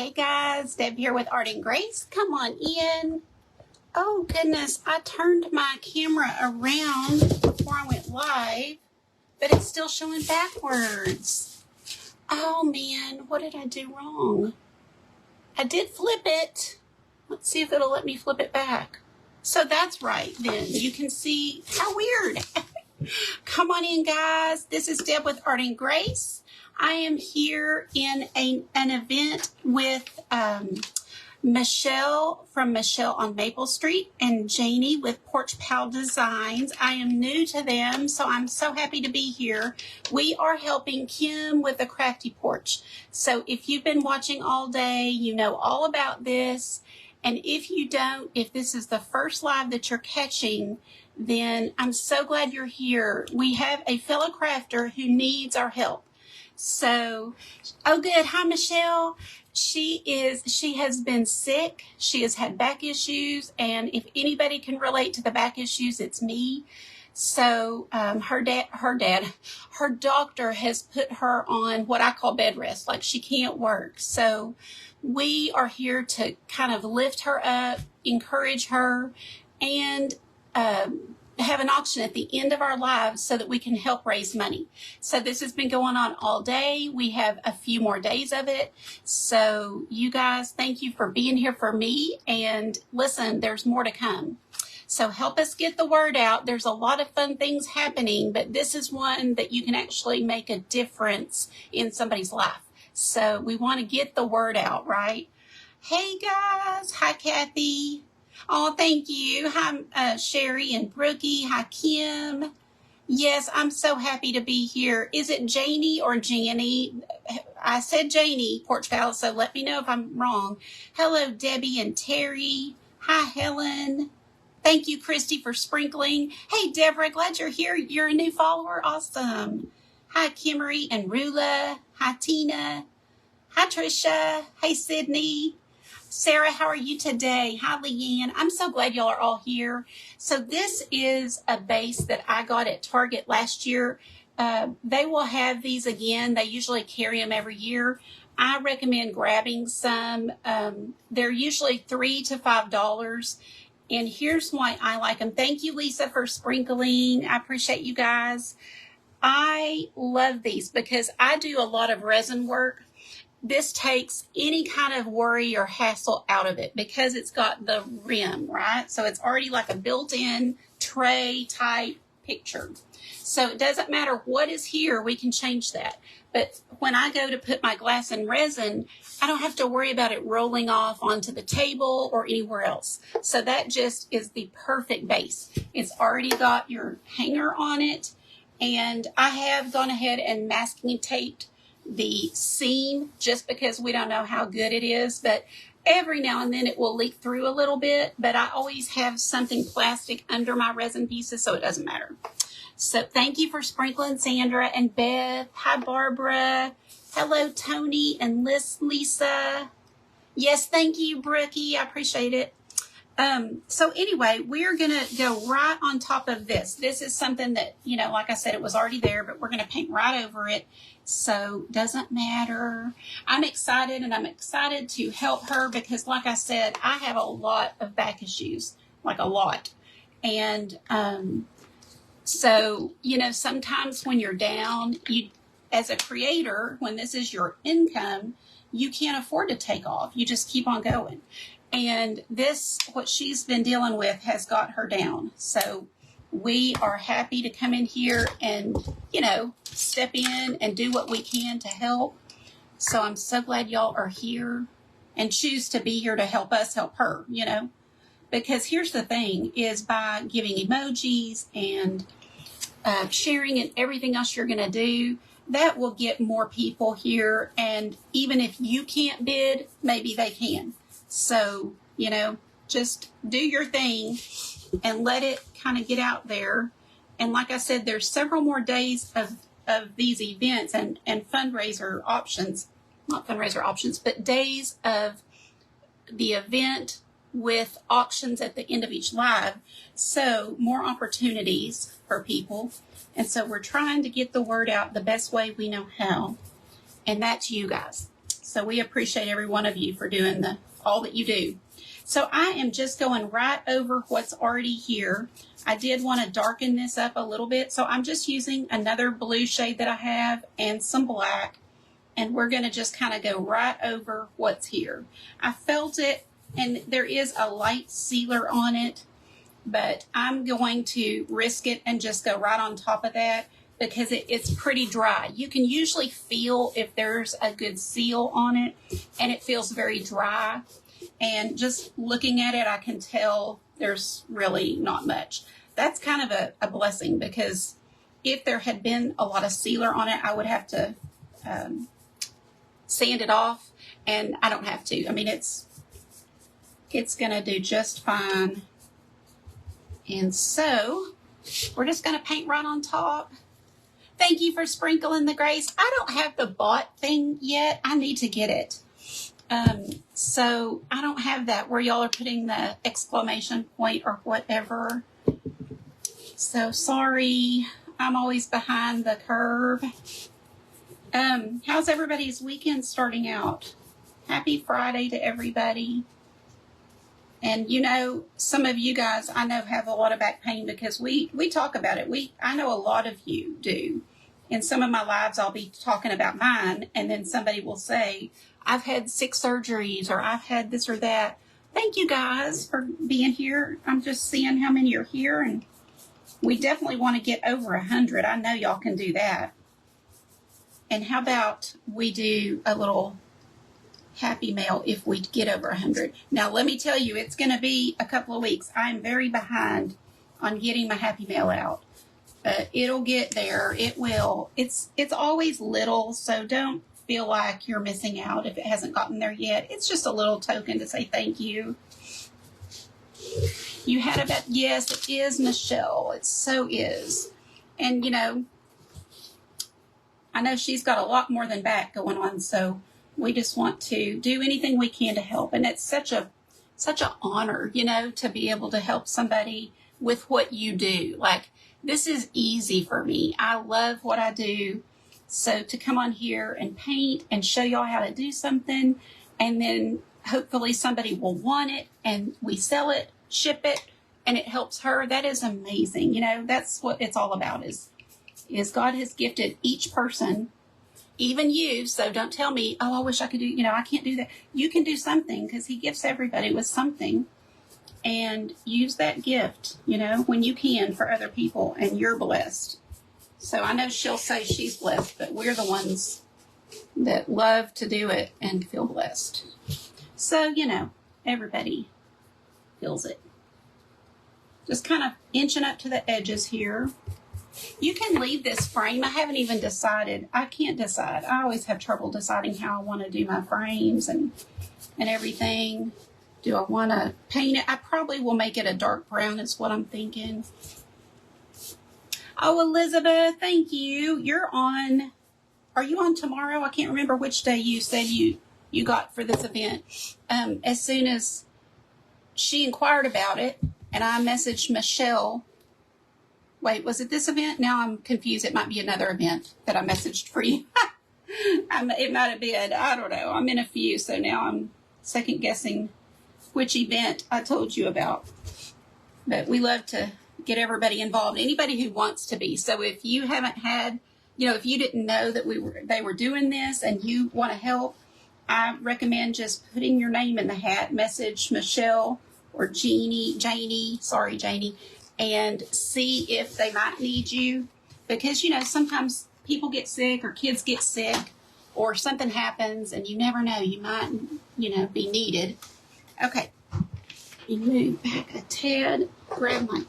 Hey guys, Deb here with Art and Grace. Come on in. Oh goodness, I turned my camera around before I went live, but it's still showing backwards. Oh man, what did I do wrong? I did flip it. Let's see if it'll let me flip it back. So that's right then. You can see how weird. Come on in guys. This is Deb with Art and Grace. I am here in an event with Michelle from Michelle on Maple Street and Janie with Porch Pal Designs. I am new to them, so I'm so happy to be here. We are helping Kim with the crafty porch. So if you've been watching all day, you know all about this. And if you don't, if this is the first live that you're catching, then I'm so glad you're here. We have a fellow crafter who needs our help. So, oh good. Hi, Michelle. She has been sick. She has had back issues. And if anybody can relate to the back issues, it's me. So, her doctor has put her on what I call bed rest. Like she can't work. So we are here to kind of lift her up, encourage her, and, have an auction at the end of our lives so that we can help raise money. So this has been going on all day. We have a few more days of it. So you guys, thank you for being here for me. And listen, there's more to come. So help us get the word out. There's a lot of fun things happening, but this is one that you can actually make a difference in somebody's life. So we want to get the word out, right? Hey guys. Hi, Kathy. Oh, thank you. Hi, Sherry and Brookie. Hi, Kim. Yes, I'm so happy to be here. Is it Janie or Janie? I said Janie, Porch Pal, so let me know if I'm wrong. Hello, Debbie and Terry. Hi, Helen. Thank you, Christy, for sprinkling. Hey, Deborah, glad you're here. You're a new follower. Awesome. Hi, Kimmery and Rula. Hi, Tina. Hi, Trisha. Hey, Sydney. Sarah, how are you today? Hi, Leanne. I'm so glad y'all are all here. So this is a base that I got at Target last year. They will have these again. They usually carry them every year. I recommend grabbing some. They're usually $3 to $5. And here's why I like them. Thank you, Lisa, for sprinkling. I appreciate you guys. I love these because I do a lot of resin work. This takes any kind of worry or hassle out of it because it's got the rim, right? So it's already like a built-in tray type picture. So it doesn't matter what is here, we can change that. But when I go to put my glass in resin, I don't have to worry about it rolling off onto the table or anywhere else. So that just is the perfect base. It's already got your hanger on it. And I have gone ahead and masking taped the seam just because we don't know how good it is, but every now and then it will leak through a little bit, but I always have something plastic under my resin pieces, so it doesn't matter. So thank you for sprinkling, Sandra and Beth. Hi, Barbara. Hello, Tony and Lisa. Yes, thank you, Brookie. I appreciate it. So anyway, we're going to go right on top of this. This is something that, you know, like I said, it was already there, but we're going to paint right over it. So doesn't matter. I'm excited, and I'm excited to help her because like I said, I have a lot of back issues, like a lot. And, so, you know, sometimes when you're down, you, as a creator, when this is your income, you can't afford to take off. You just keep on going. And this, what she's been dealing with has got her down. So we are happy to come in here and, you know, step in and do what we can to help. So I'm so glad y'all are here and choose to be here to help us help her, you know, because here's the thing is by giving emojis and sharing and everything else you're going to do, that will get more people here. And even if you can't bid, maybe they can. So, you know, just do your thing and let it kind of get out there. And like I said, there's several more days of these events and fundraiser options, not fundraiser options, but days of the event with auctions at the end of each live. So more opportunities for people. And so we're trying to get the word out the best way we know how. And that's you guys. So we appreciate every one of you for doing all that you do. So I am just going right over what's already here. I did want to darken this up a little bit, so I'm just using another blue shade that I have and some black, and we're going to just kind of go right over what's here. I felt it, and there is a light sealer on it, but I'm going to risk it and just go right on top of that because it's pretty dry. You can usually feel if there's a good seal on it, and it feels very dry. And just looking at it, I can tell there's really not much. That's kind of a blessing, because if there had been a lot of sealer on it, I would have to sand it off, and I don't have to. I mean, it's going to do just fine. And so we're just going to paint right on top. Thank you for sprinkling the grace. I don't have the bought thing yet. I need to get it. So I don't have that where y'all are putting the exclamation point or whatever. So sorry, I'm always behind the curve. How's everybody's weekend starting out? Happy Friday to everybody. And you know, some of you guys I know have a lot of back pain because we talk about it. I know a lot of you do. In some of my lives, I'll be talking about mine, and then somebody will say, I've had 6 surgeries, or I've had this or that. Thank you guys for being here. I'm just seeing how many are here, and we definitely want to get over 100. I know y'all can do that. And how about we do a little happy mail if we get over 100? Now, let me tell you, it's going to be a couple of weeks. I'm very behind on getting my happy mail out. It'll get there. It will. It's always little, so don't feel like you're missing out if it hasn't gotten there yet. It's just a little token to say thank you. You had about, yes, it is Michelle. It so is. And, you know, I know she's got a lot more than back going on, so we just want to do anything we can to help. And it's such an honor, you know, to be able to help somebody with what you do. Like, this is easy for me. I love what I do. So to come on here and paint and show y'all how to do something, and then hopefully somebody will want it and we sell it, ship it, and it helps her, that is amazing. You know, that's what it's all about, is God has gifted each person, even you. So don't tell me, oh, I wish I could do, you know, I can't do that. You can do something, because he gifts everybody with something. And use that gift, you know, when you can, for other people, and you're blessed. So I know she'll say she's blessed, but we're the ones that love to do it and feel blessed. So, you know, everybody feels it. Just kind of inching up to the edges here. You can leave this frame. I haven't even decided. I can't decide. I always have trouble deciding how I want to do my frames and everything. Do I want to paint it? I probably will make it a dark brown is what I'm thinking. Oh, Elizabeth, thank you. Are you on tomorrow? I can't remember which day you said you got for this event. As soon as she inquired about it, and I messaged Michelle. Wait, was it this event? Now I'm confused. It might be another event that I messaged for you. It might have been. I don't know. I'm in a few, so now I'm second guessing which event I told you about. But we love to get everybody involved, anybody who wants to be. So if you haven't had, you know, if you didn't know that they were doing this and you want to help, I recommend just putting your name in the hat, message Michelle or Janie, and see if they might need you. Because, you know, sometimes people get sick or kids get sick or something happens and you never know, you might, you know, be needed. Okay, you move back a tad, grab my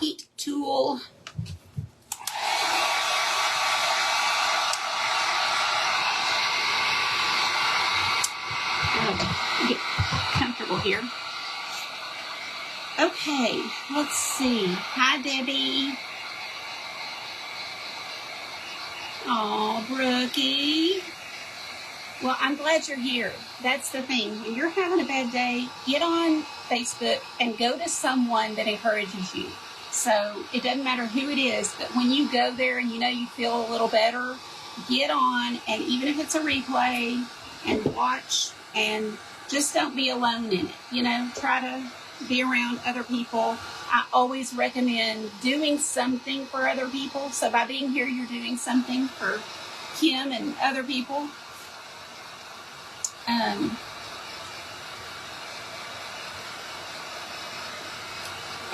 heat tool. Get comfortable here. Okay, let's see. Hi, Debbie. Oh, Brookie. Well, I'm glad you're here. That's the thing. When you're having a bad day, get on Facebook and go to someone that encourages you. So it doesn't matter who it is, but when you go there and you know you feel a little better, get on, and even if it's a replay, and watch, and just don't be alone in it. You know, try to be around other people. I always recommend doing something for other people. So by being here, you're doing something for Kim and other people.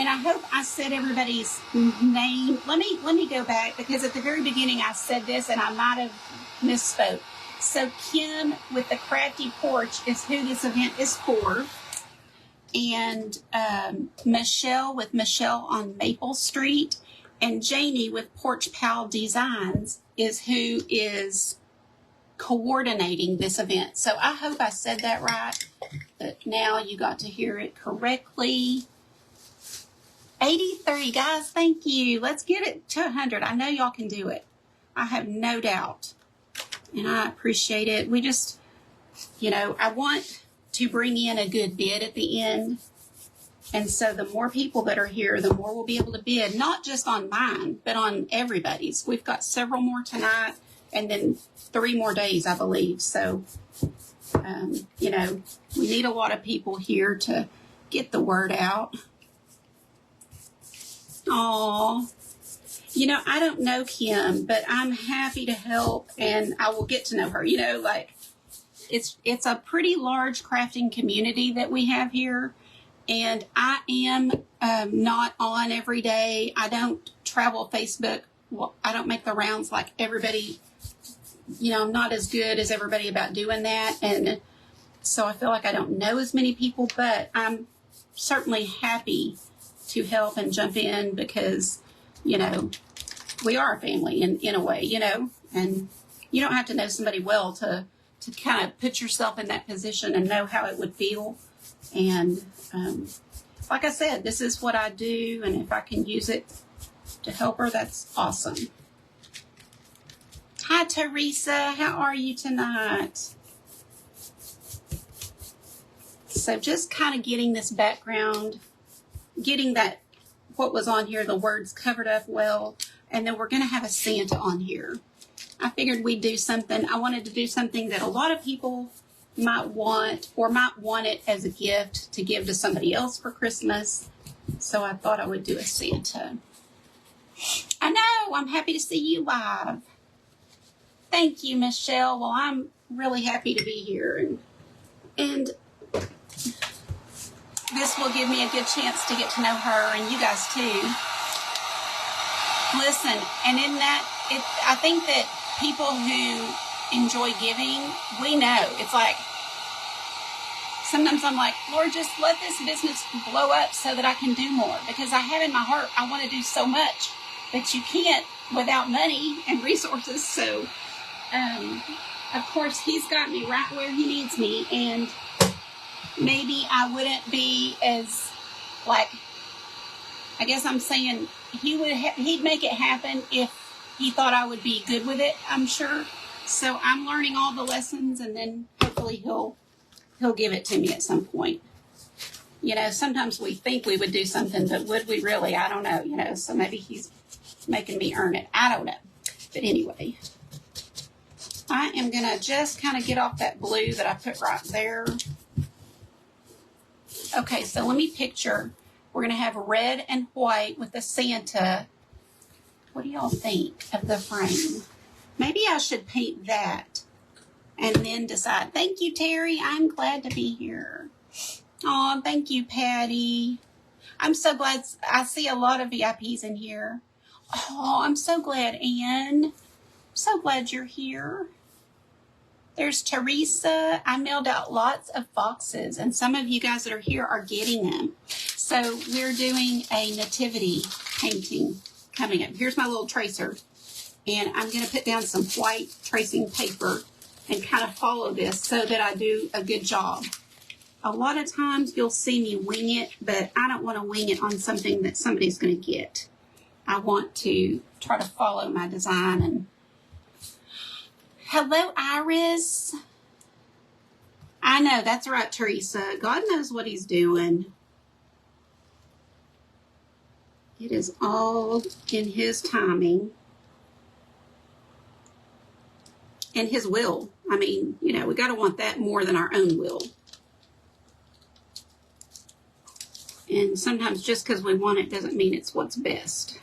And I hope I said everybody's name. Let me go back, because at the very beginning I said this and I might have misspoke. So Kim with the Crafty Porch is who this event is for. And Michelle with Michelle on Maple Street, and Janie with Porch Pal Designs is who is coordinating this event. So I hope I said that right, but now you got to hear it correctly. 83, guys, thank you. Let's get it to 100. I know y'all can do it. I have no doubt. And I appreciate it. We just, you know, I want to bring in a good bid at the end. And so the more people that are here, the more we'll be able to bid, not just on mine, but on everybody's. We've got several more tonight and then 3 more days, I believe. So, you know, we need a lot of people here to get the word out. Aw, you know, I don't know Kim, but I'm happy to help, and I will get to know her. You know, like, it's a pretty large crafting community that we have here, and I am not on every day. I don't travel Facebook. Well, I don't make the rounds like everybody. You know, I'm not as good as everybody about doing that, and so I feel like I don't know as many people, but I'm certainly happy to help and jump in, because, you know, we are a family in a way, you know, and you don't have to know somebody well to kind of put yourself in that position and know how it would feel. And like I said, this is what I do, and if I can use it to help her, that's awesome. Hi, Teresa. How are you tonight? So just kind of getting this background, getting that, what was on here, the words covered up well, and then we're going to have a Santa on here. I figured we'd do something. I wanted to do something that a lot of people might want, or might want it as a gift to give to somebody else for Christmas. So I thought I would do a Santa. I know, I'm happy to see you live. Thank you, Michelle. Well, I'm really happy to be here, and this will give me a good chance to get to know her, and you guys too. Listen, and in that, I think that people who enjoy giving, we know. It's like, sometimes I'm like, Lord, just let this business blow up so that I can do more, because I have in my heart, I want to do so much, but you can't without money and resources. So, of course, he's got me right where he needs me, and maybe I wouldn't be as, like, I guess I'm saying he'd make it happen if he thought I would be good with it, I'm sure. So I'm learning all the lessons, and then hopefully he'll give it to me at some point. You know, sometimes we think we would do something, but would we really? I don't know, you know, so maybe he's making me earn it. I don't know. But anyway, I am going to just kind of get off that blue that I put right there. Okay, so let me picture. We're going to have red and white with the Santa. What do y'all think of the frame? Maybe I should paint that and then decide. Thank you, Terry. I'm glad to be here. Oh, thank you, Patty. I'm so glad. I see a lot of VIPs in here. Oh, I'm so glad, Ann. So glad you're here. There's Teresa. I mailed out lots of boxes, and some of you guys that are here are getting them. So we're doing a nativity painting coming up. Here's my little tracer, and I'm going to put down some white tracing paper and kind of follow this so that I do a good job. A lot of times you'll see me wing it, but I don't want to wing it on something that somebody's going to get. I want to try to follow my design. And hello, Iris. I know, that's right, Teresa. God knows what he's doing. It is all in his timing and his will. I mean, you know, we got to want that more than our own will. And sometimes just because we want it doesn't mean it's what's best.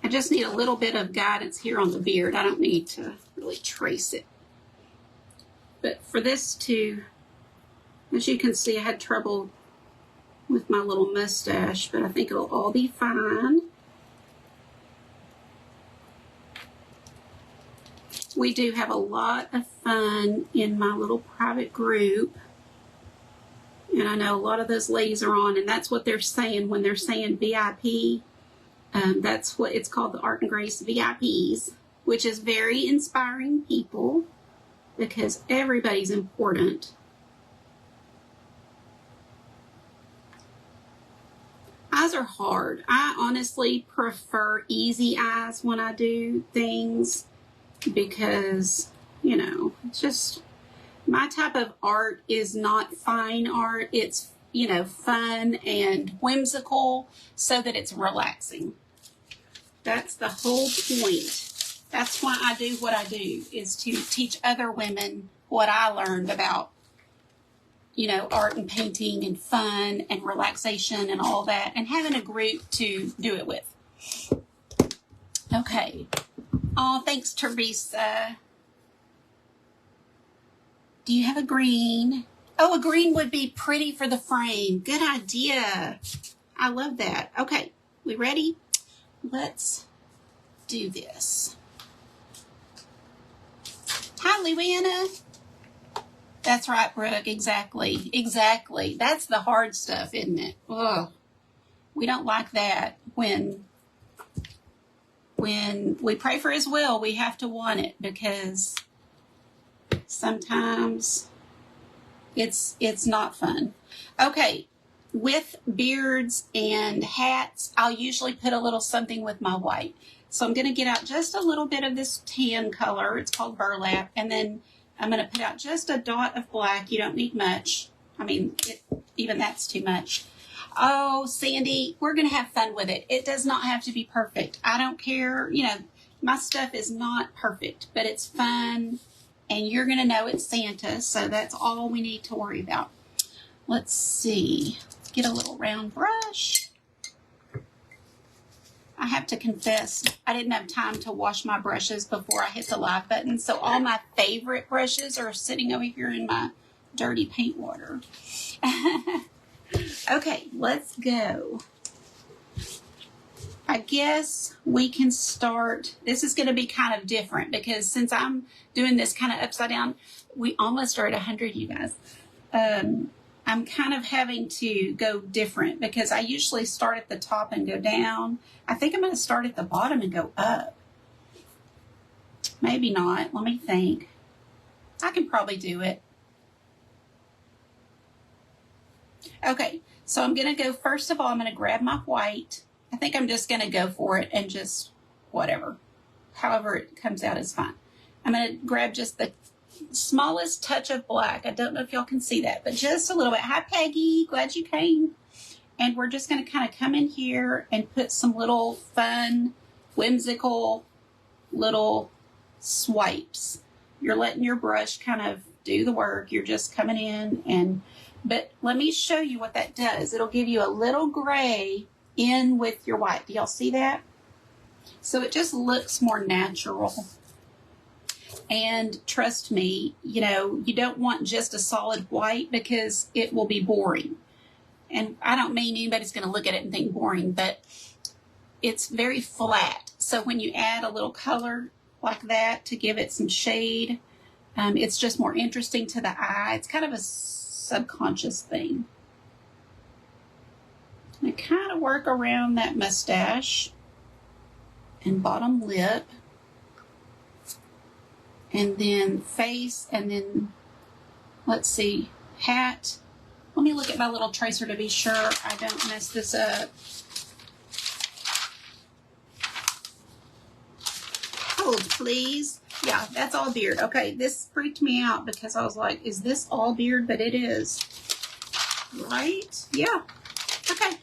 I just need a little bit of guidance here on the beard. I don't need to really trace it. But for this to, as you can see, I had trouble with my little mustache, but I think it'll all be fine. We do have a lot of fun in my little private group. And I know a lot of those ladies are on, and that's what they're saying when they're saying VIP. That's what it's called, the Art and Grace VIPs, which is very inspiring people because everybody's important. Eyes are hard. I honestly prefer easy eyes when I do things because, you know, it's just my type of art is not fine art. It's, you know, fun and whimsical so that it's relaxing. That's the whole point. That's why I do what I do, is to teach other women what I learned about, you know, art and painting and fun and relaxation and all that, and having a group to do it with. Okay. Oh, thanks, Teresa. Do you have a green? Oh, a green would be pretty for the frame. Good idea. I love that. Okay, we ready? Let's do this. Hi, Luanna. That's right, Brooke. Exactly. Exactly. That's the hard stuff, isn't it? Ugh. We don't like that. When we pray for his will, we have to want it, because sometimes it's not fun. Okay, with beards and hats, I'll usually put a little something with my white. So I'm going to get out just a little bit of this tan color. It's called burlap. And then I'm going to put out just a dot of black. You don't need much. I mean, even that's too much. Oh, Sandy, we're going to have fun with it. It does not have to be perfect. I don't care. You know, my stuff is not perfect, but it's fun. And you're going to know it's Santa, so that's all we need to worry about. Let's see. Let's get a little round brush. I have to confess, I didn't have time to wash my brushes before I hit the live button, so all my favorite brushes are sitting over here in my dirty paint water. Okay, let's go. I guess we can start. This is going to be kind of different because since I'm doing this kind of upside down, we almost are at 100, you guys. I'm kind of having to go different because I usually start at the top and go down. I think I'm going to start at the bottom and go up. Maybe not. Let me think. I can probably do it. Okay, so I'm going to go, first of all, I'm going to grab my white. I think I'm just going to go for it and just whatever. However it comes out is fine. I'm going to grab just the smallest touch of black. I don't know if y'all can see that, but just a little bit. Hi, Peggy. Glad you came. And we're just going to kind of come in here and put some little fun, whimsical little swipes. You're letting your brush kind of do the work. You're just coming in and, but let me show you what that does. It'll give you a little gray in with your white. Do y'all see that? So it just looks more natural. And trust me, you know, you don't want just a solid white because it will be boring. And I don't mean anybody's going to look at it and think boring, but it's very flat. So when you add a little color like that to give it some shade, it's just more interesting to the eye. It's kind of a subconscious thing. I kind of work around that mustache and bottom lip. And then face, and then, let's see, hat. Let me look at my little tracer to be sure I don't mess this up. Hold, please. Yeah, that's all beard. Okay, this freaked me out because I was like, is this all beard? But it is. Right? Yeah. Okay.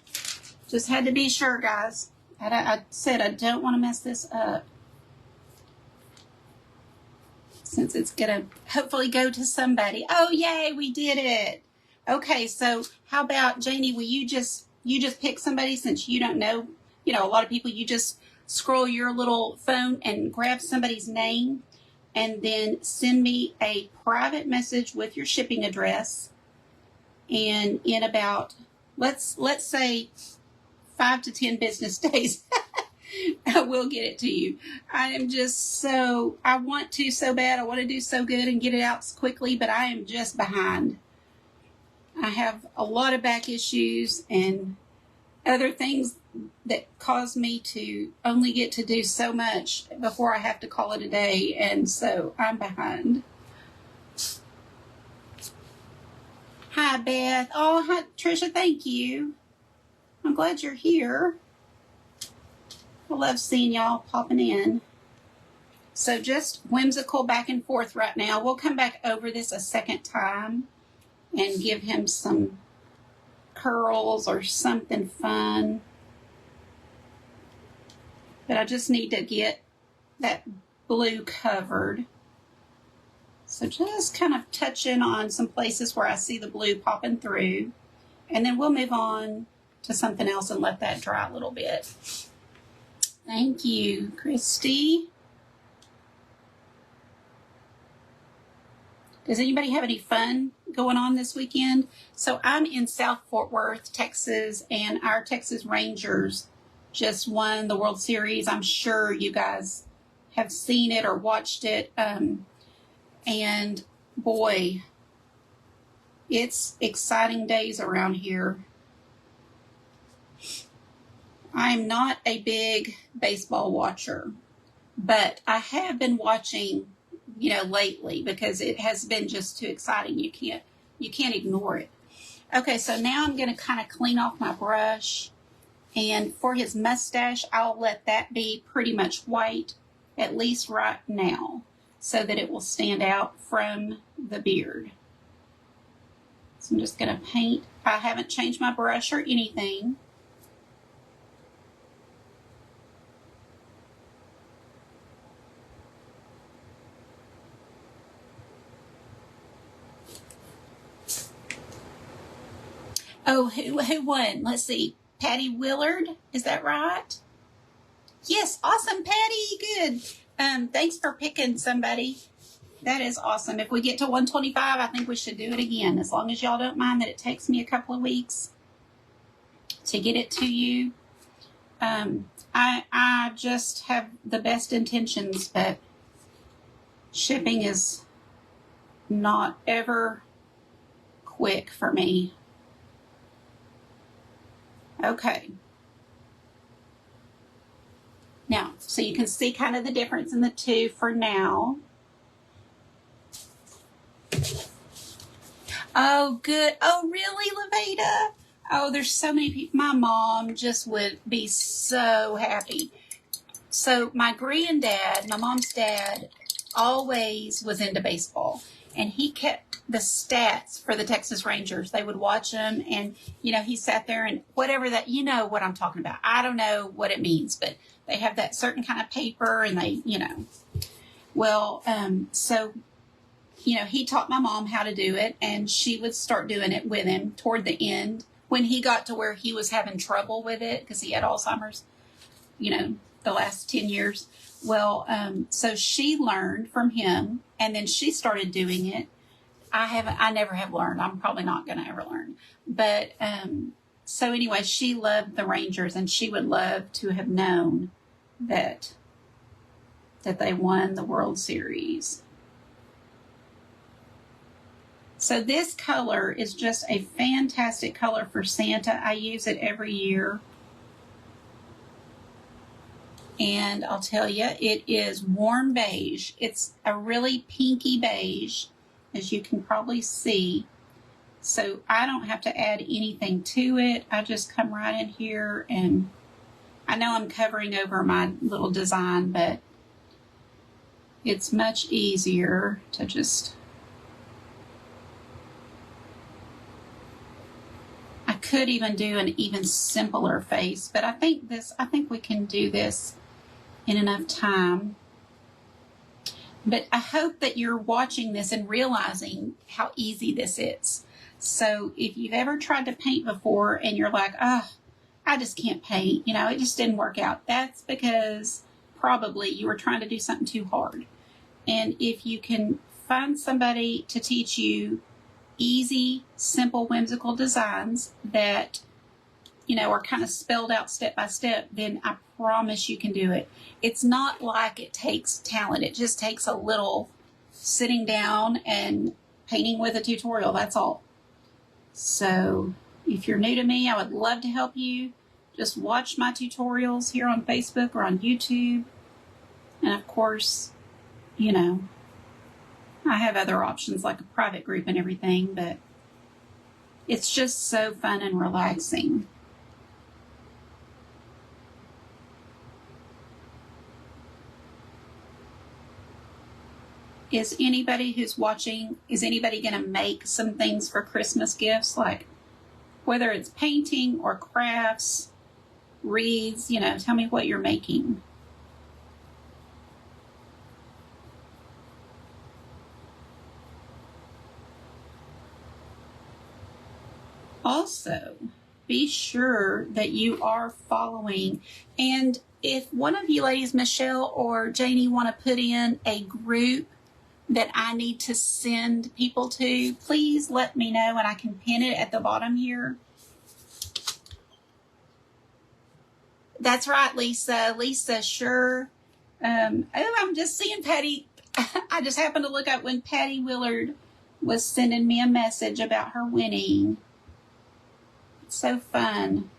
Just had to be sure, guys. I said I don't want to mess this up. since it's gonna hopefully go to somebody. Oh, yay, we did it. Okay, so how about, Janie, will you just pick somebody, since you don't know, a lot of people, you just scroll your little phone and grab somebody's name and then send me a private message with your shipping address. And in about, let's say 5 to 10 business days, I will get it to you. I am just I want to so bad. I want to do so good and get it out quickly, but I am just behind. I have a lot of back issues and other things that cause me to only get to do so much before I have to call it a day, and so I'm behind. Hi, Beth. Oh, hi, Trisha, thank you. I'm glad you're here. I love seeing y'all popping in. So just whimsical back and forth right now. We'll come back over this a second time and give him some curls or something fun. But I just need to get that blue covered. So just kind of touching on some places where I see the blue popping through. And then we'll move on to something else and let that dry a little bit. Thank you, Christy. Does anybody have any fun going on this weekend? So I'm in South Fort Worth, Texas, and our Texas Rangers just won the World Series. I'm sure you guys have seen it or watched it. And boy, it's exciting days around here. I'm not a big baseball watcher, but I have been watching, lately, because it has been just too exciting. You can't ignore it. Okay, so now I'm going to kind of clean off my brush, and for his mustache, I'll let that be pretty much white, at least right now, so that it will stand out from the beard. So I'm just going to paint. I haven't changed my brush or anything. Oh, who won? Let's see. Patty Willard, is that right? Yes, awesome, Patty. Good. Thanks for picking somebody. That is awesome. If we get to 125, I think we should do it again, as long as y'all don't mind that it takes me a couple of weeks to get it to you. I just have the best intentions, but shipping is not ever quick for me. Okay. Now, so you can see kind of the difference in the two for now. Oh, good. Oh, really, Levada? Oh, there's so many people. My mom just would be so happy. So my granddad, my mom's dad, always was into baseball, and he kept the stats for the Texas Rangers. They would watch them, and, he sat there and whatever that, what I'm talking about. I don't know what it means, but they have that certain kind of paper, and they, Well, so, he taught my mom how to do it, and she would start doing it with him toward the end when he got to where he was having trouble with it because he had Alzheimer's, the last 10 years. Well, so she learned from him, and then she started doing it. I never have learned. I'm probably not going to ever learn. But, so anyway, she loved the Rangers, and she would love to have known that they won the World Series. So this color is just a fantastic color for Santa. I use it every year. And I'll tell you, it is warm beige. It's a really pinky beige, as you can probably see. So I don't have to add anything to it. I just come right in here, and I know I'm covering over my little design, but it's much easier to just... I could even do an even simpler face, but I think we can do this in enough time. But I hope that you're watching this and realizing how easy this is. So if you've ever tried to paint before and you're like, oh, I just can't paint, it just didn't work out, that's because probably you were trying to do something too hard. And if you can find somebody to teach you easy, simple, whimsical designs that, are kind of spelled out step by step, then I promise you can do it. It's not like it takes talent. It just takes a little sitting down and painting with a tutorial. That's all. So if you're new to me, I would love to help you. Just watch my tutorials here on Facebook or on YouTube. And of course, I have other options like a private group and everything, but it's just so fun and relaxing. Is anybody who's watching, is anybody going to make some things for Christmas gifts? Like whether it's painting or crafts, wreaths, tell me what you're making. Also, be sure that you are following. And if one of you ladies, Michelle or Janie, want to put in a group that I need to send people to, please let me know and I can pin it at the bottom here. That's right, Lisa. Lisa, sure. I'm just seeing Patty. I just happened to look up when Patty Willard was sending me a message about her winning. It's so fun.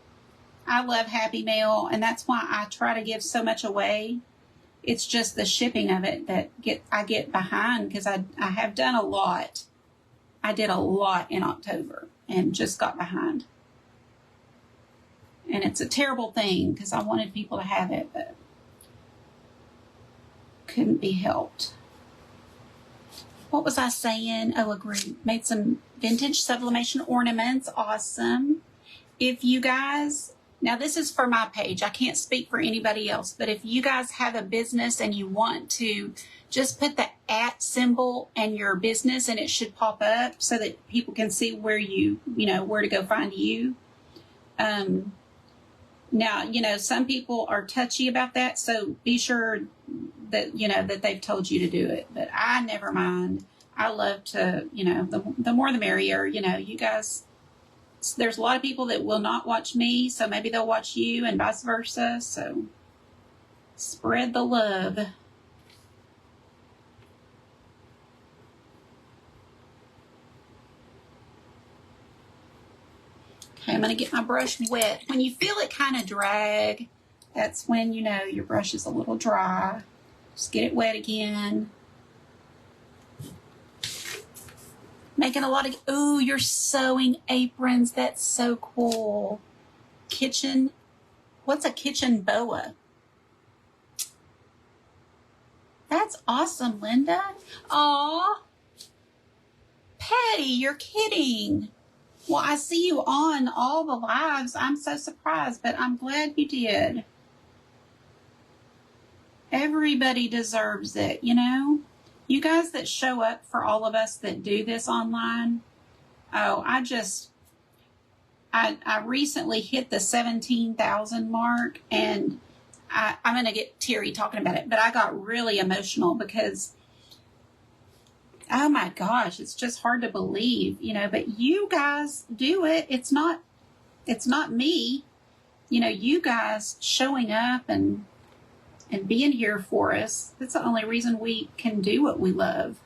I love Happy Mail, and that's why I try to give so much away. It's just the shipping of it that I get behind because I have done a lot. I did a lot in October and just got behind. And it's a terrible thing because I wanted people to have it, but couldn't be helped. What was I saying? Oh, agree. Made some vintage sublimation ornaments. Awesome. If you guys, now this is for my page. I can't speak for anybody else, but if you guys have a business and you want to just put the @ symbol and your business and it should pop up so that people can see where where to go find you. Now, some people are touchy about that, so be sure that, that they've told you to do it. But I never mind. I love to, the more the merrier. You guys, there's a lot of people that will not watch me, so maybe they'll watch you and vice versa. So spread the love. Okay, I'm going to get my brush wet. When you feel it kind of drag, that's when your brush is a little dry. Just get it wet again. Making a lot of, ooh, you're sewing aprons. That's so cool. What's a kitchen boa? That's awesome, Linda. Aw. Patty, you're kidding. Well, I see you on all the lives. I'm so surprised, but I'm glad you did. Everybody deserves it, You guys that show up for all of us that do this online. Oh, I recently hit the 17,000 mark, and I'm going to get teary talking about it, but I got really emotional because, oh my gosh, it's just hard to believe, but you guys do it. It's not me, you guys showing up and being here for us. That's the only reason we can do what we love.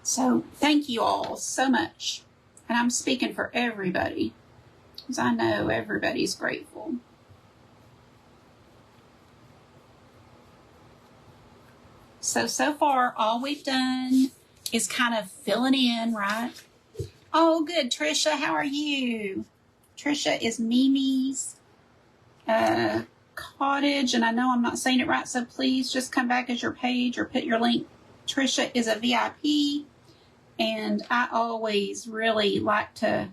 So thank you all so much. And I'm speaking for everybody because I know everybody's grateful. So far, all we've done is kind of filling in, right? Oh, good. Trisha, how are you? Trisha is Mimi's Cottage, and I know I'm not saying it right, so please just come back as your page or put your link. Trisha is a VIP, and I always really like to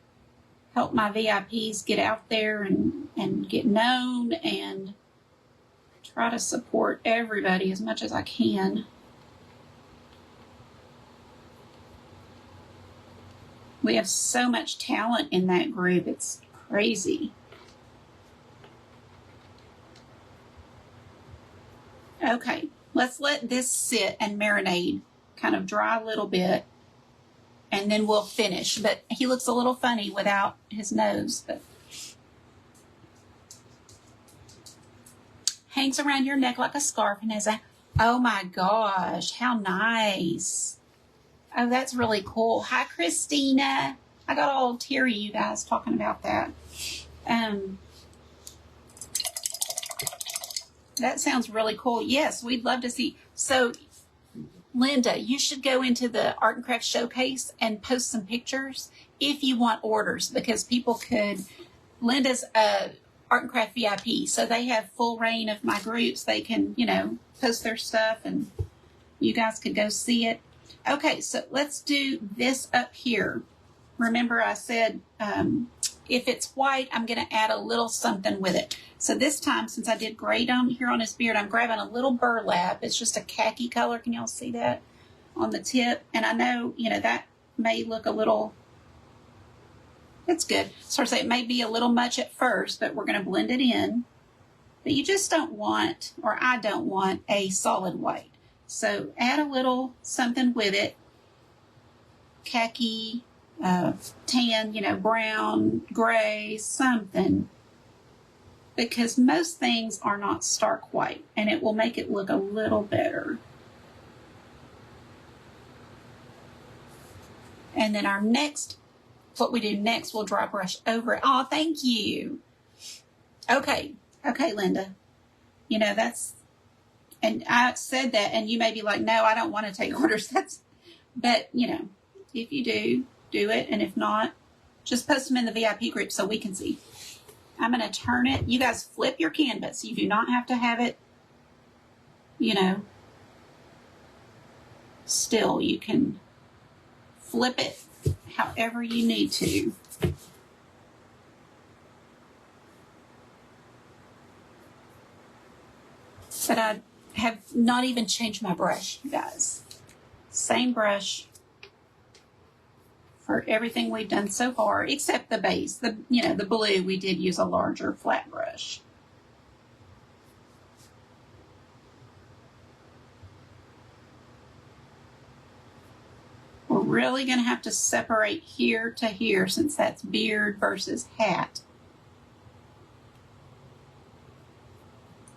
help my VIPs get out there and get known. And try to support everybody as much as I can. We have so much talent in that group. It's crazy. Okay, let's let this sit and marinate, kind of dry a little bit, and then we'll finish. But he looks a little funny without his nose. But hangs around your neck like a scarf and has a, oh my gosh, how nice. Oh, that's really cool. Hi, Christina. I got all teary, you guys, talking about that. That sounds really cool. Yes, we'd love to see. So, Linda, you should go into the Art and Craft Showcase and post some pictures if you want orders, because people could, Linda's Art and Craft VIP, so they have full reign of my groups. They can, you know, post their stuff and you guys could go see it. Okay, so let's do this up here. Remember I said if it's white, I'm going to add a little something with it. So this time, since I did gray down here on his beard, I'm grabbing a little burlap. It's just a khaki color. Can y'all see that on the tip? And I know, you know, that may look a little, it's good. So I say it may be a little much at first, but we're going to blend it in. But you just don't want, or I don't want, a solid white. So add a little something with it. Khaki, tan, you know, brown, gray, something. Because most things are not stark white, and it will make it look a little better. And then our next, what we do next, we'll dry brush over it. Oh, thank you. Okay, Linda. You know, that's, and I said that, and you may be like, no, I don't want to take orders. But, you know, if you do it, and if not, just post them in the VIP group so we can see. I'm going to turn it. You guys flip your canvas. You do not have to have it, you know, still. You can flip it however you need to. But I have not even changed my brush, you guys. Same brush for everything we've done so far, except the base. The blue, we did use a larger flat brush. We're really going to have to separate here to here since that's beard versus hat.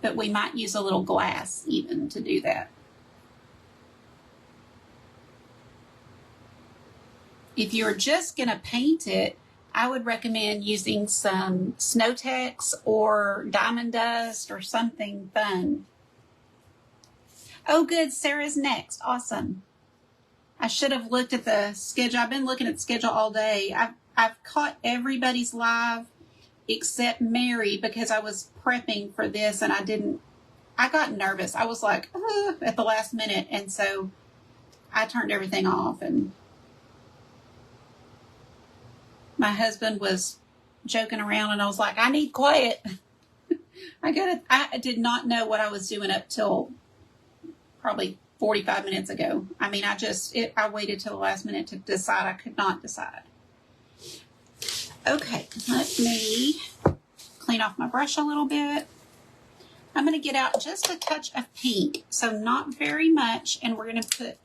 But we might use a little glass even to do that. If you're just going to paint it, I would recommend using some Snow-Tex or Diamond Dust or something fun. Oh, good. Sarah's next. Awesome. I should have looked at the schedule. I've been looking at the schedule all day. I've caught everybody's live except Mary because I was prepping for this and I got nervous. I was like, at the last minute. And so I turned everything off, and my husband was joking around, and I was like, I need quiet. I did not know what I was doing up till probably 45 minutes ago. I mean, I waited till the last minute to decide. I could not decide. Okay, let me clean off my brush a little bit. I'm going to get out just a touch of pink, so not very much, and we're going to put,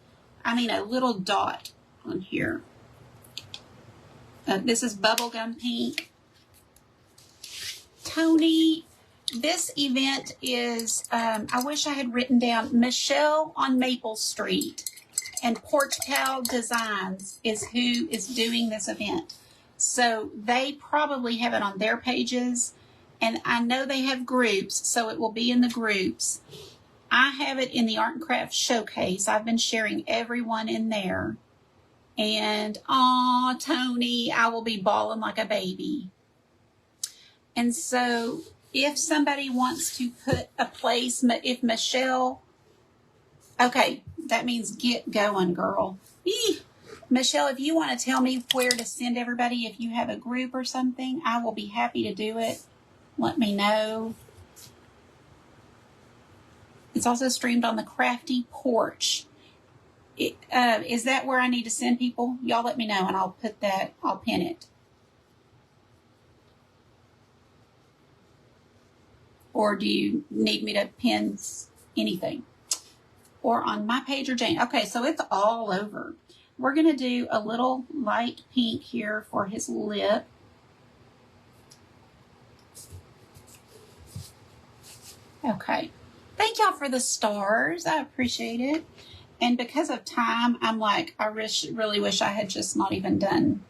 a little dot on here. This is bubblegum pink. Tony, this event is, I wish I had written down, Michelle on Maple Street and Porch Pal Designs is who is doing this event. So they probably have it on their pages, and I know they have groups, so it will be in the groups. I have it in the Art and Craft Showcase. I've been sharing everyone in there. And, aw, Tony, I will be bawling like a baby. And so if somebody wants to put a place, if Michelle, okay, that means get going, girl. Michelle, if you want to tell me where to send everybody, if you have a group or something, I will be happy to do it. Let me know. It's also streamed on the Crafty Porch. Is that where I need to send people? Y'all let me know, and I'll pin it. Or do you need me to pin anything? Or on my page or Jane? Okay, so it's all over. We're going to do a little light pink here for his lip. Okay. Thank y'all for the stars. I appreciate it. And because of time, I'm like, I really wish I had just not even done.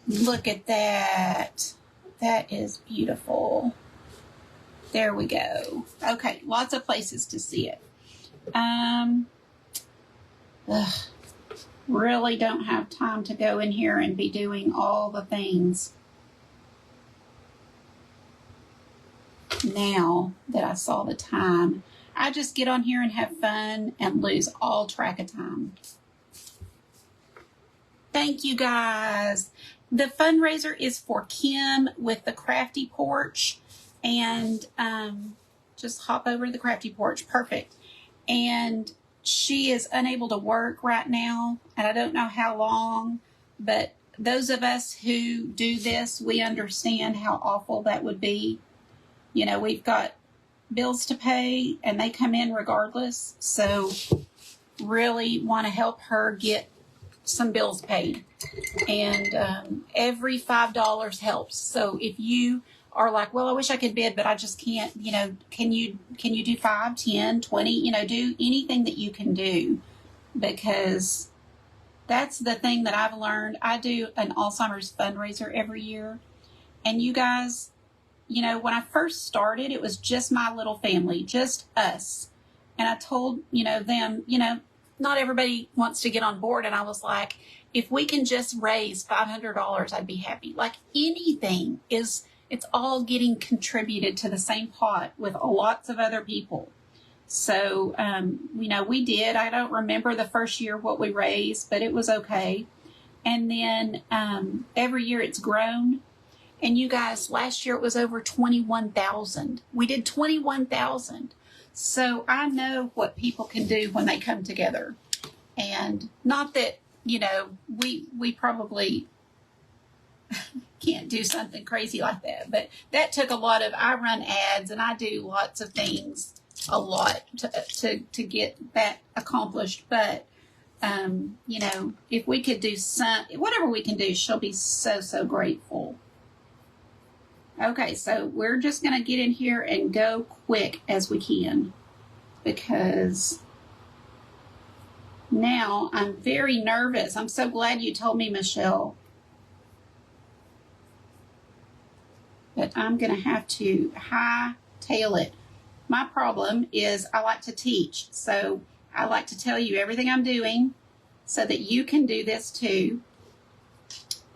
Look at that. That is beautiful. There we go. Okay, lots of places to see it. Really don't have time to go in here and be doing all the things. Now that I saw the time, I just get on here and have fun and lose all track of time. Thank you guys. The fundraiser is for Kim with the Crafty Porch, and just hop over to the Crafty Porch. Perfect. And she is unable to work right now, and I don't know how long, but those of us who do this, we understand how awful that would be. You know, we've got bills to pay, and they come in regardless. So really want to help her get some bills paid. And every $5 helps. So if you are like, well, I wish I could bid, but I just can't, you know, can you do 5, 10, 20, you know, do anything that you can do, because that's the thing that I've learned. I do an Alzheimer's fundraiser every year. And you guys, you know, when I first started, it was just my little family, just us. And I told, you know, them, you know, not everybody wants to get on board. And I was like, if we can just raise $500, I'd be happy. Like anything is, it's all getting contributed to the same pot with lots of other people. So, you know, we did. I don't remember the first year what we raised, but it was okay. And then every year it's grown. And you guys, last year it was over 21,000. We did 21,000. So I know what people can do when they come together. And not that, you know, we probably can't do something crazy like that. But that took a lot of, I run ads and I do lots of things a lot to get that accomplished. But, you know, if we could do whatever we can do, she'll be so, so grateful. Okay, so we're just going to get in here and go quick as we can, because now I'm very nervous. I'm so glad you told me, Michelle. But I'm going to have to hightail it. My problem is I like to teach, so I like to tell you everything I'm doing so that you can do this too.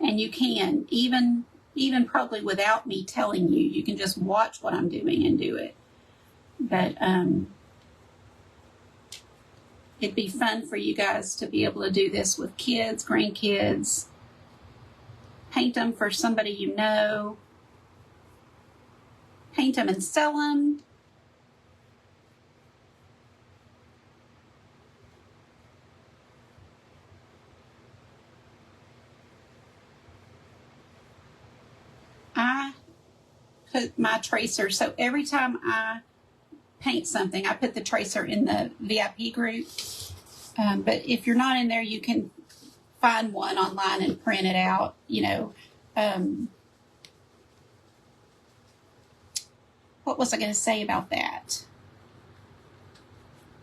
And you can, even probably without me telling you, you can just watch what I'm doing and do it. But it'd be fun for you guys to be able to do this with kids, grandkids. Paint them for somebody you know. Paint them and sell them. I put my tracer, so every time I paint something, I put the tracer in the VIP group. But if you're not in there, you can find one online and print it out, you know. What was I going to say about that?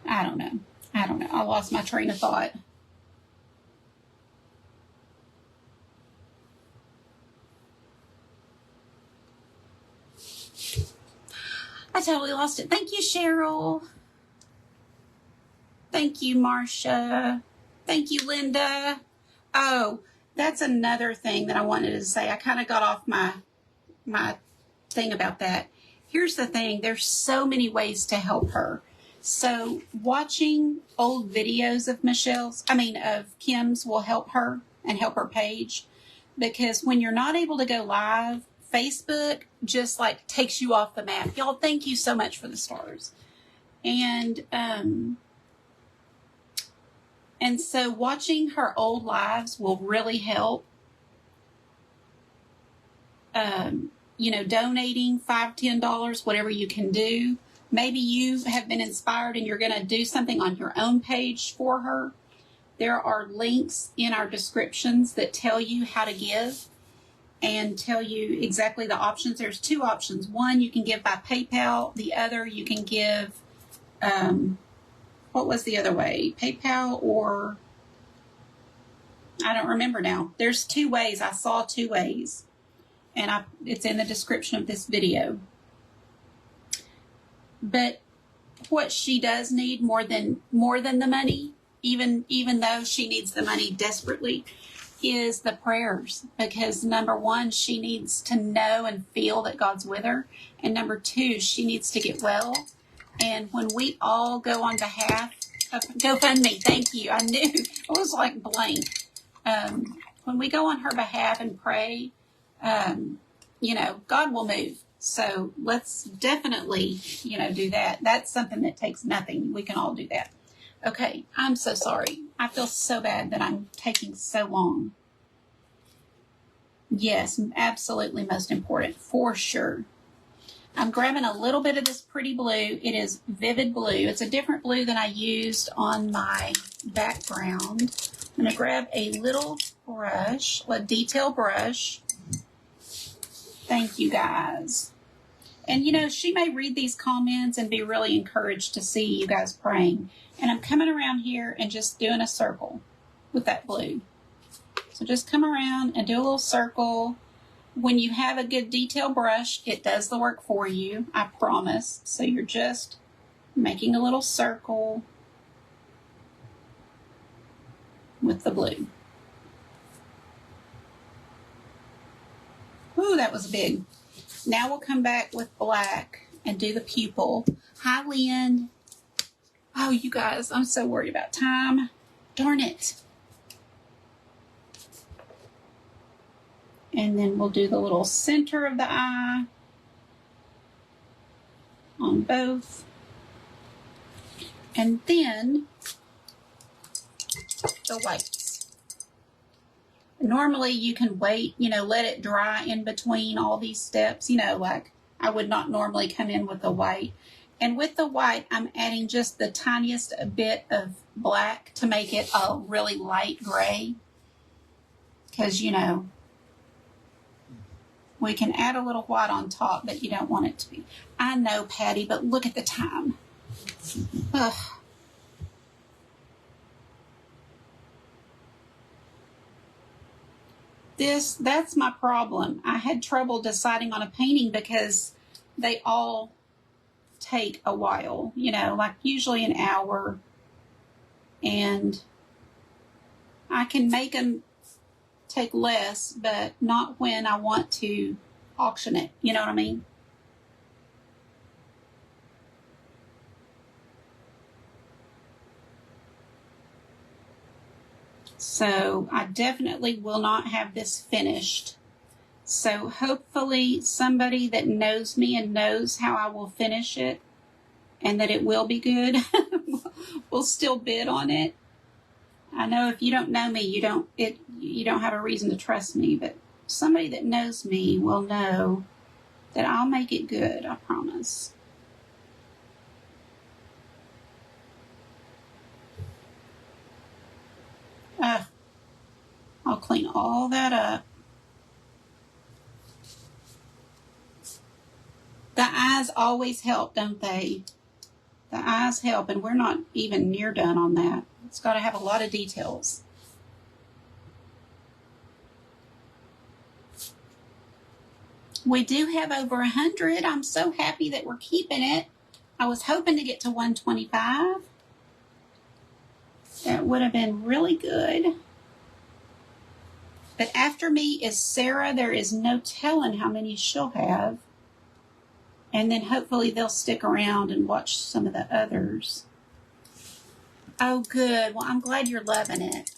I don't know. I lost my train of thought. I totally lost it. Thank you, Cheryl. Thank you, Marcia. Thank you, Linda. Oh, that's another thing that I wanted to say. I kind of got off my thing about that. Here's the thing. There's so many ways to help her. So watching old videos of Kim's will help her and help her page. Because when you're not able to go live Facebook just like takes you off the map. Y'all, thank you so much for the stars. And so watching her old lives will really help. You know, donating $5, $10, whatever you can do. Maybe you have been inspired and you're going to do something on your own page for her. There are links in our descriptions that tell you how to give and tell you exactly the options. There's two options. One, you can give by PayPal. The other, you can give, what was the other way? PayPal or, I don't remember now. There's two ways. I saw two ways. And it's in the description of this video. But what she does need more than the money, even though she needs the money desperately, is the prayers. Because number one, she needs to know and feel that God's with her. And number two, she needs to get well. And when we all go on behalf of GoFundMe, thank you. I knew it was like blank. When we go on her behalf and pray, you know, God will move. So let's definitely, you know, do that. That's something that takes nothing. We can all do that. Okay, I'm so sorry. I feel so bad that I'm taking so long. Yes, absolutely most important, for sure. I'm grabbing a little bit of this pretty blue. It is vivid blue. It's a different blue than I used on my background. I'm going to grab a little brush, a detail brush. Thank you, guys. And, you know, she may read these comments and be really encouraged to see you guys praying. And I'm coming around here and just doing a circle with that blue. So just come around and do a little circle. When you have a good detail brush, it does the work for you, I promise. So you're just making a little circle with the blue. Ooh, that was big. Now we'll come back with black and do the pupil. Hi, Lynn. Oh, you guys, I'm so worried about time. Darn it. And then we'll do the little center of the eye on both. And then the whites. Normally you can wait, you know, let it dry in between all these steps. You know, like I would not normally come in with the white. And with the white, I'm adding just the tiniest bit of black to make it a really light gray. Because, you know, we can add a little white on top, but you don't want it to be. I know, Patty, but look at the time. Ugh. That's my problem. I had trouble deciding on a painting because they all take a while, you know, like usually an hour. And I can make them take less, but not when I want to auction it. You know what I mean? So I definitely will not have this finished. So hopefully somebody that knows me and knows how I will finish it and that it will be good will still bid on it. I know if you don't know me, you don't have a reason to trust me, but somebody that knows me will know that I'll make it good, I promise. I'll clean all that up. The eyes always help, don't they? The eyes help, and we're not even near done on that. It's got to have a lot of details. We do have over 100. I'm so happy that we're keeping it. I was hoping to get to 125. That would have been really good. But after me is Sarah. There is no telling how many she'll have. And then hopefully they'll stick around and watch some of the others. Oh, good. Well, I'm glad you're loving it.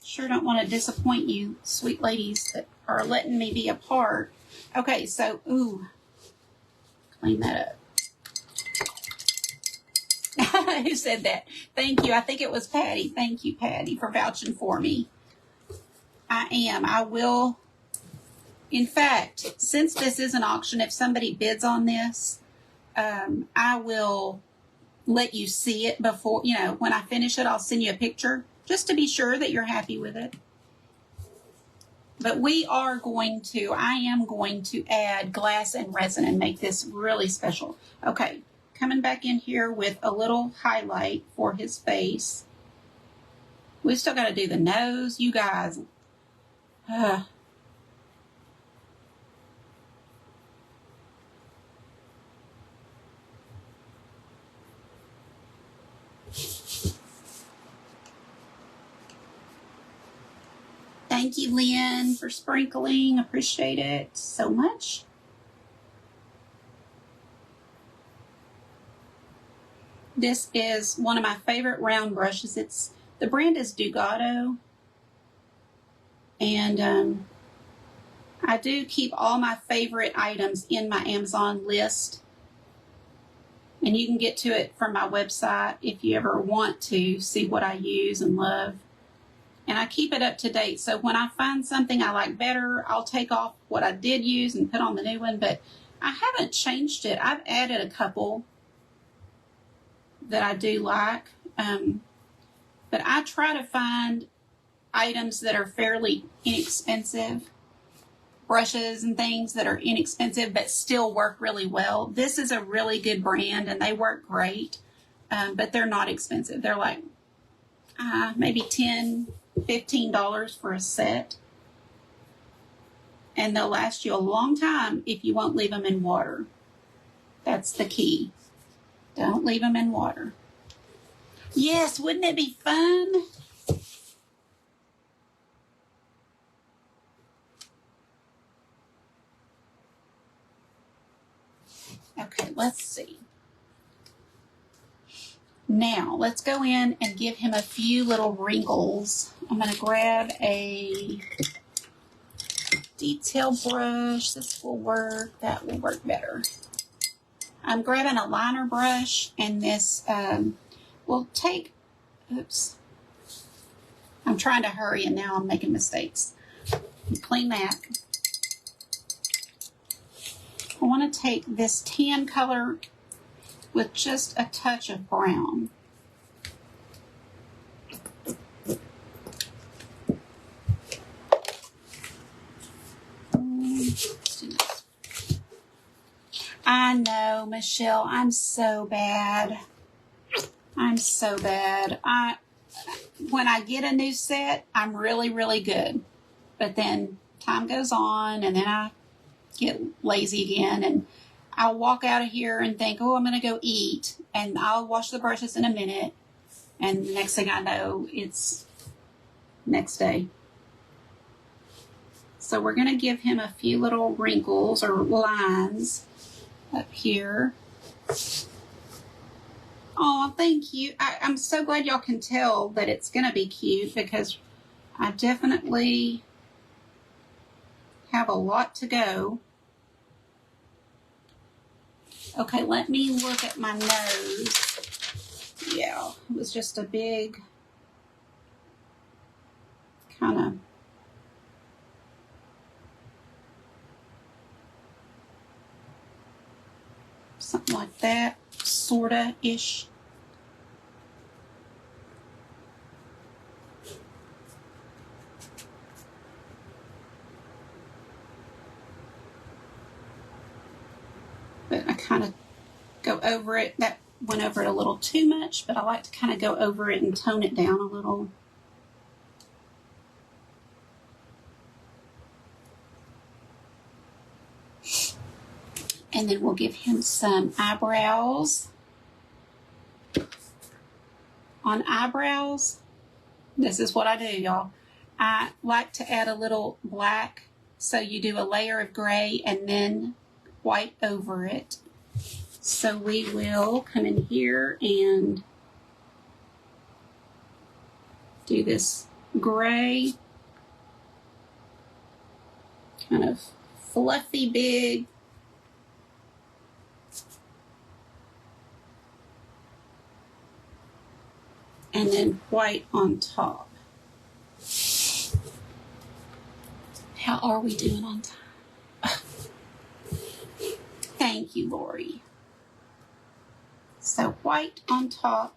Sure don't want to disappoint you, sweet ladies that are letting me be a part. Okay, so, ooh, clean that up. Who said that? Thank you. I think it was Patty. Thank you, Patty, for vouching for me. I am. I will. In fact, since this is an auction, if somebody bids on this, I will let you see it before, you know, when I finish it, I'll send you a picture just to be sure that you're happy with it. But I am going to add glass and resin and make this really special. Okay, coming back in here with a little highlight for his face. We still got to do the nose, you guys. Thank you, Lynn, for sprinkling. Appreciate it so much. This is one of my favorite round brushes. The brand is Dugato. And I do keep all my favorite items in my Amazon list. And you can get to it from my website if you ever want to see what I use and love. And I keep it up to date. So when I find something I like better, I'll take off what I did use and put on the new one. But I haven't changed it. I've added a couple that I do like. But I try to find items that are fairly inexpensive. Brushes and things that are inexpensive but still work really well. This is a really good brand and they work great. But they're not expensive. They're like maybe $10, $15 for a set. And they'll last you a long time if you won't leave them in water. That's the key. Don't leave them in water. Yes, wouldn't it be fun? Okay, let's see. Now, let's go in and give him a few little wrinkles. I'm going to grab a detail brush. This will work. That will work better. I'm grabbing a liner brush, and this will take, oops. I'm trying to hurry, and now I'm making mistakes. Clean that. I want to take this tan color with just a touch of brown. I know, Michelle, I'm so bad. I'm so bad. When I get a new set, I'm really, really good. But then time goes on, and then I get lazy again, and I'll walk out of here and think, oh, I'm going to go eat, and I'll wash the brushes in a minute, and the next thing I know, it's next day. So we're going to give him a few little wrinkles or lines up here. Oh, thank you. I'm so glad y'all can tell that it's going to be cute, because I definitely have a lot to go. Okay, let me look at my nose. Yeah, it was just a big kind of something like that, sorta-ish. But I kind of go over it. That went over it a little too much, but I like to kind of go over it and tone it down a little. And then we'll give him some eyebrows. On eyebrows, this is what I do, y'all. I like to add a little black, so you do a layer of gray and then white over it. So we will come in here and do this gray kind of fluffy big. And then white on top. How are we doing on time? Thank you, Lori. So white on top.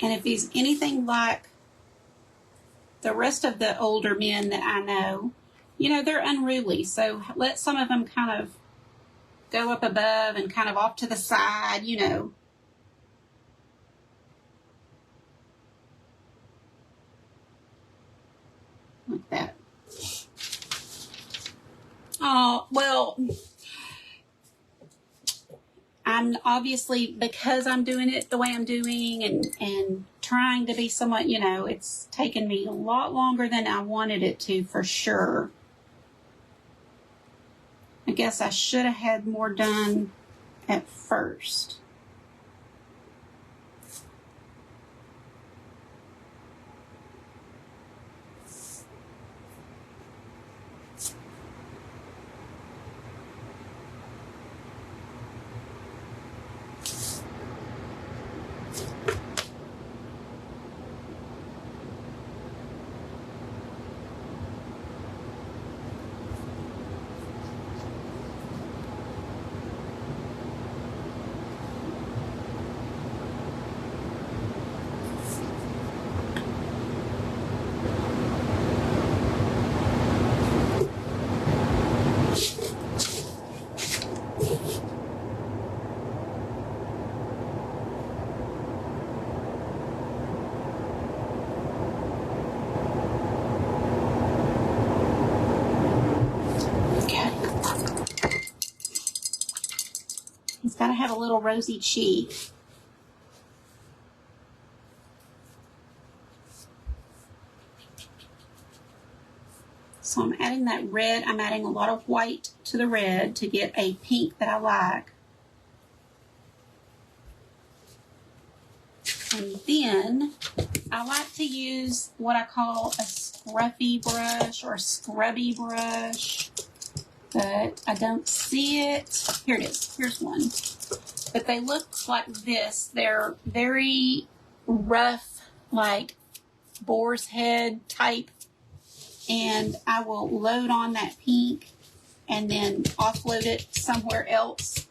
And if he's anything like the rest of the older men that I know, you know, they're unruly. So let some of them kind of go up above and kind of off to the side, you know. Like that. Oh, well, I'm obviously, because I'm doing it the way I'm doing and trying to be somewhat, you know, it's taken me a lot longer than I wanted it to, for sure. I guess I should have had more done at first. He's got to have a little rosy cheek. So I'm adding that red. I'm adding a lot of white to the red to get a pink that I like. And then I like to use what I call a scruffy brush or a scrubby brush. But I don't see it. Here it is. Here's one. But they look like this. They're very rough, like boar's head type. And I will load on that pink and then offload it somewhere else.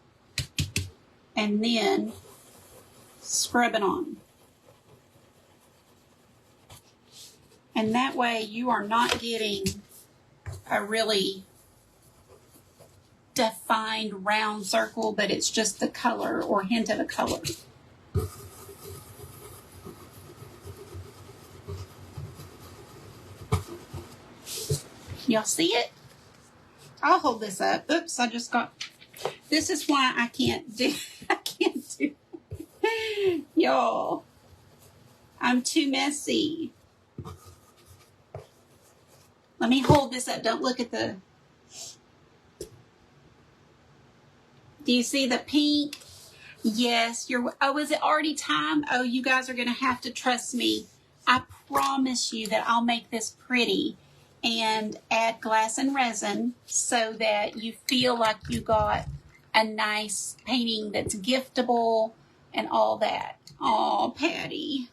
And then scrub it on. And that way you are not getting a really defined round circle, but it's just the color or hint of a color. Y'all see it? I'll hold this up. Oops, I just got, this is why I can't do, y'all, I'm too messy. Let me hold this up. Don't look at the, do you see the pink? Yes, oh, is it already time? Oh, you guys are going to have to trust me. I promise you that I'll make this pretty and add glass and resin so that you feel like you got a nice painting that's giftable and all that. Oh, Patty.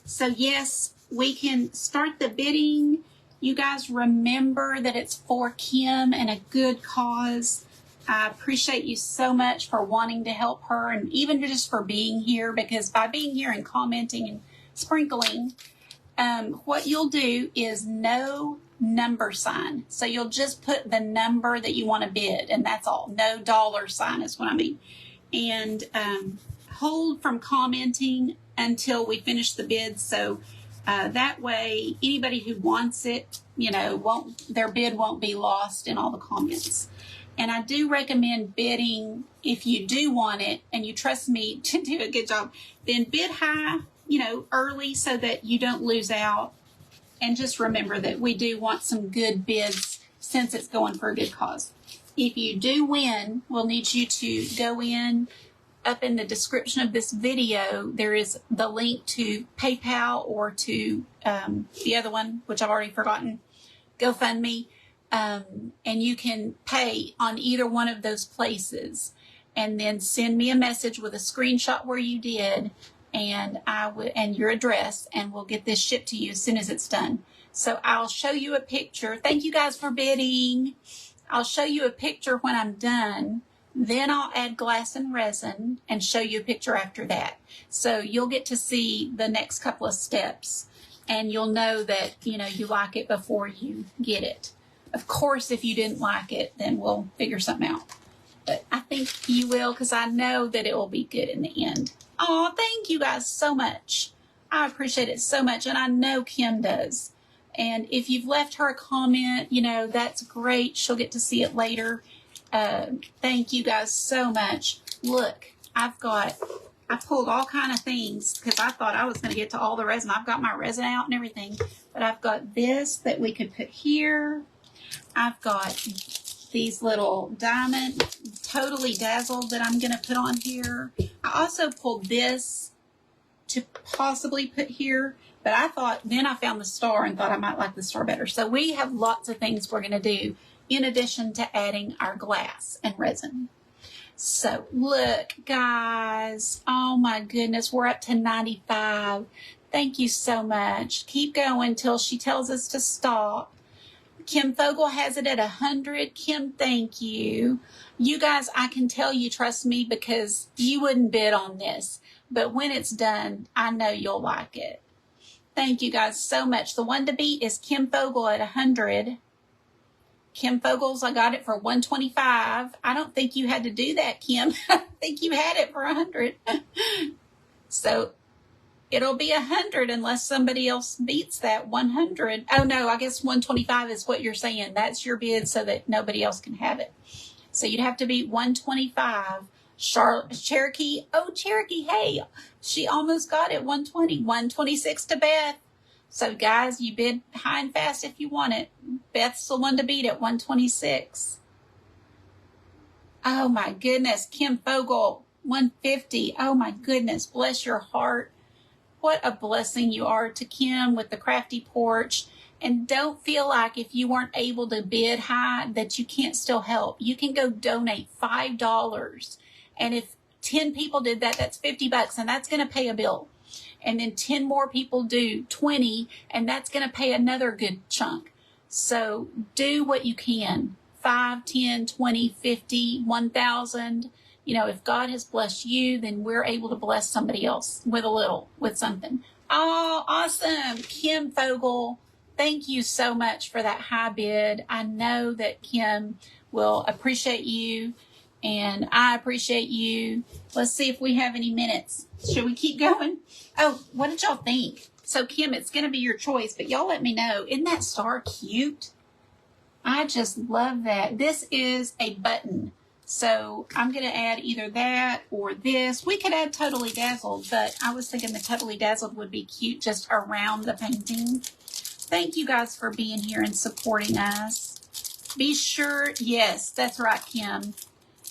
So yes, we can start the bidding. You guys remember that it's for Kim and a good cause. I appreciate you so much for wanting to help her and even just for being here, because by being here and commenting and sprinkling, what you'll do is no number sign. So you'll just put the number that you want to bid, and that's all. No dollar sign is what I mean. And hold from commenting until we finish the bid. So that way, anybody who wants it their bid won't be lost in all the comments. And I do recommend bidding if you do want it and you trust me to do a good job. Then bid high, early so that you don't lose out. And just remember that we do want some good bids since it's going for a good cause. If you do win, we'll need you to go in. Up in the description of this video, there is the link to PayPal or to the other one, which I've already forgotten, GoFundMe, and you can pay on either one of those places, and then send me a message with a screenshot where you did, and and your address, and we'll get this shipped to you as soon as it's done. So I'll show you a picture. Thank you guys for bidding. I'll show you a picture when I'm done. Then I'll add glass and resin and show you a picture after that. So you'll get to see the next couple of steps, and you'll know that, you like it before you get it. Of course, if you didn't like it, then we'll figure something out. But I think you will, because I know that it will be good in the end. Oh, thank you guys so much. I appreciate it so much, and I know Kim does. And if you've left her a comment, that's great. She'll get to see it later. Thank you guys so much. Look, I pulled all kind of things because I thought I was going to get to all the resin. I've got my resin out and everything, but I've got this that we could put here. I've got these little diamond Totally Dazzled that I'm going to put on here. I also pulled this to possibly put here, but then I found the star and thought I might like the star better. So we have lots of things we're going to do in addition to adding our glass and resin. So look, guys, oh my goodness, we're up to 95. Thank you so much. Keep going till she tells us to stop. Kim Fogel has it at 100. Kim, thank you. You guys, I can tell you trust me because you wouldn't bid on this. But when it's done, I know you'll like it. Thank you guys so much. The one to beat is Kim Fogel at 100. Kim Fogel's, I got it for 125. I don't think you had to do that, Kim. I think you had it for 100. So it'll be 100 unless somebody else beats that 100. Oh, no, I guess 125 is what you're saying. That's your bid so that nobody else can have it. So you'd have to beat 125. Cherokee, Cherokee, hey, she almost got it, 120. 126 to Beth. So, guys, you bid high and fast if you want it. Beth's the one to beat at 126. Oh, my goodness. Kim Fogel, 150. Oh, my goodness. Bless your heart. What a blessing you are to Kim with the Crafty Porch. And don't feel like if you weren't able to bid high that you can't still help. You can go donate $5. And if 10 people did that, that's $50, and that's going to pay a bill. And then 10 more people do 20, and that's going to pay another good chunk. So do what you can. 5, 10, 20, 50, 1,000. If God has blessed you, then we're able to bless somebody else with something. Oh, awesome. Kim Fogel, thank you so much for that high bid. I know that Kim will appreciate you, and I appreciate you. Let's see if we have any minutes. Should we keep going? Oh, what did y'all think? So, Kim, it's going to be your choice, but y'all let me know. Isn't that star cute? I just love that. This is a button. So, I'm going to add either that or this. We could add Totally Dazzled, but I was thinking the Totally Dazzled would be cute just around the painting. Thank you guys for being here and supporting us. Be sure, yes, that's right, Kim.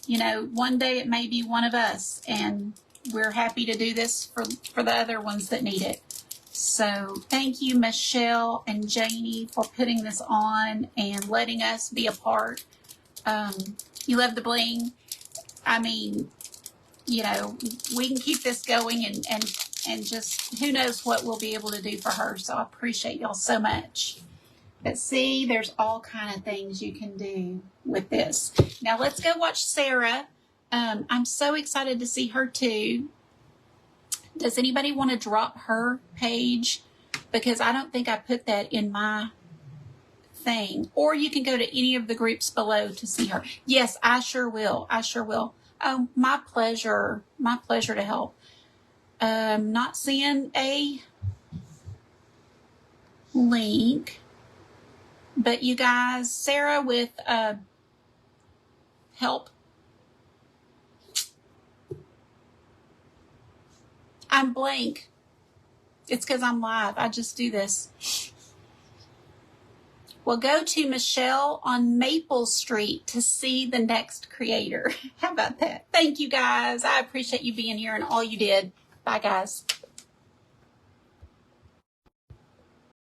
One day it may be one of us, and we're happy to do this for the other ones that need it. So thank you, Michelle and Janie, for putting this on and letting us be a part. You love the bling. I mean, we can keep this going and just who knows what we'll be able to do for her. So I appreciate y'all so much. But see, there's all kind of things you can do with this. Now let's go watch Sarah. I'm so excited to see her too. Does anybody want to drop her page? Because I don't think I put that in my thing. Or you can go to any of the groups below to see her. Yes, I sure will. I sure will. Oh, my pleasure. My pleasure to help. Not seeing a link. But you guys, Sarah with help. I'm blank. It's because I'm live. I just do this. Well, go to Michelle on Maple Street to see the next creator. How about that? Thank you, guys. I appreciate you being here and all you did. Bye, guys.